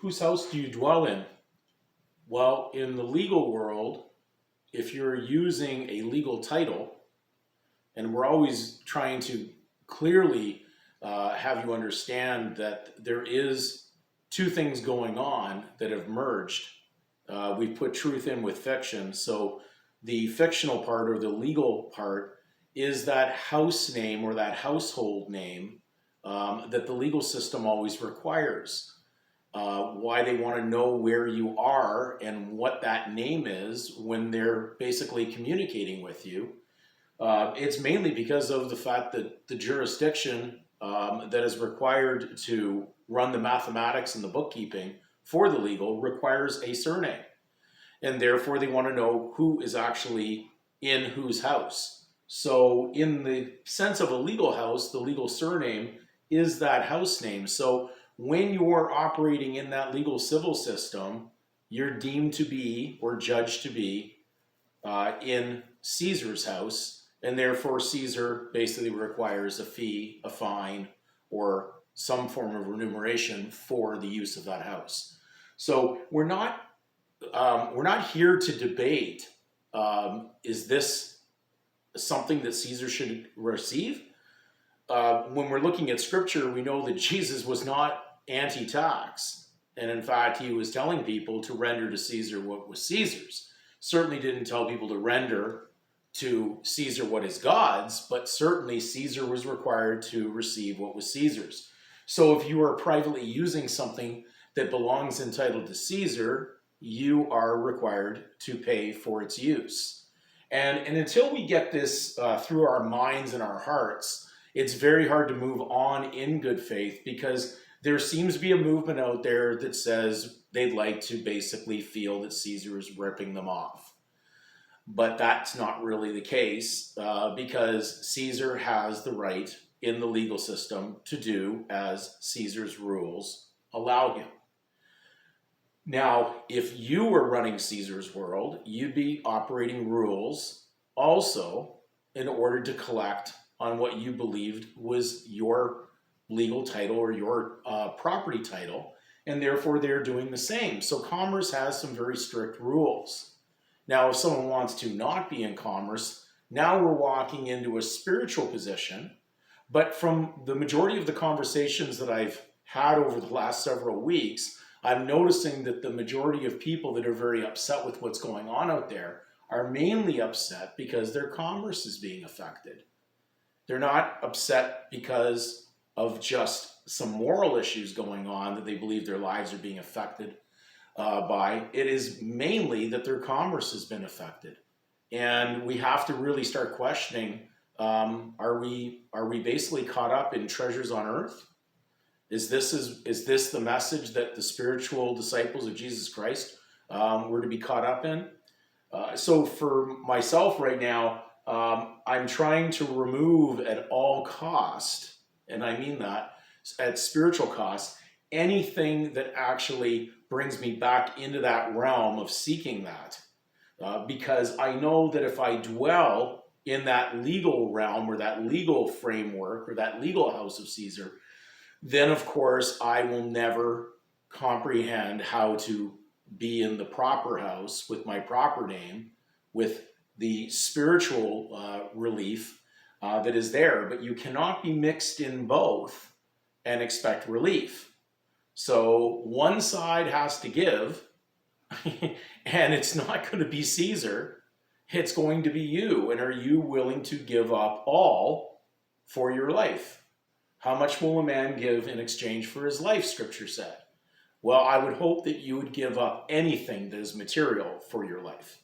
Whose house do you dwell in? Well, in the legal world, if you're using a legal title, and we're always trying to clearly have you understand that there is two things going on that have merged. We've put truth in with fiction. So the fictional part or the legal part is that house name or that household name that the legal system always requires. Why they want to know where you are and what that name is when they're basically communicating with you. It's mainly because of the fact that the jurisdiction that is required to run the mathematics and the bookkeeping for the legal requires a surname. And therefore they want to know who is actually in whose house. So in the sense of a legal house, the legal surname is that house name. So when you're operating in that legal civil system, you're deemed to be or judged to be in Caesar's house, and therefore Caesar basically requires a fee, a fine, or some form of remuneration for the use of that house. So we're not here to debate, is this something that Caesar should receive? When we're looking at scripture, we know that Jesus was not anti-tax. And in fact, he was telling people to render to Caesar what was Caesar's. Certainly didn't tell people to render to Caesar what is God's, but certainly Caesar was required to receive what was Caesar's. So if you are privately using something that belongs entitled to Caesar, you are required to pay for its use. And until we get this through our minds and our hearts, it's very hard to move on in good faith, because there seems to be a movement out there that says they'd like to basically feel that Caesar is ripping them off. But that's not really the case, because Caesar has the right in the legal system to do as Caesar's rules allow him. Now, if you were running Caesar's world, you'd be operating rules also in order to collect on what you believed was your legal title or your property title, and therefore they're doing the same. So commerce has some very strict rules. Now, if someone wants to not be in commerce, now we're walking into a spiritual position. But from the majority of the conversations that I've had over the last several weeks, I'm noticing that the majority of people that are very upset with what's going on out there are mainly upset because their commerce is being affected. They're not upset because of just some moral issues going on that they believe their lives are being affected by. It is mainly that their commerce has been affected. And we have to really start questioning, are we basically caught up in treasures on earth? Is this the message that the spiritual disciples of Jesus Christ were to be caught up in? So for myself right now, I'm trying to remove at all cost, and I mean that, at spiritual cost, anything that actually brings me back into that realm of seeking that. Because I know that if I dwell in that legal realm or that legal framework or that legal house of Caesar, then of course I will never comprehend how to be in the proper house with my proper name, with the spiritual relief that is there. But you cannot be mixed in both and expect relief. So one side has to give, and it's not going to be Caesar, it's going to be you. And are you willing to give up all for your life? How much will a man give in exchange for his life, Scripture said? Well, I would hope that you would give up anything that is material for your life.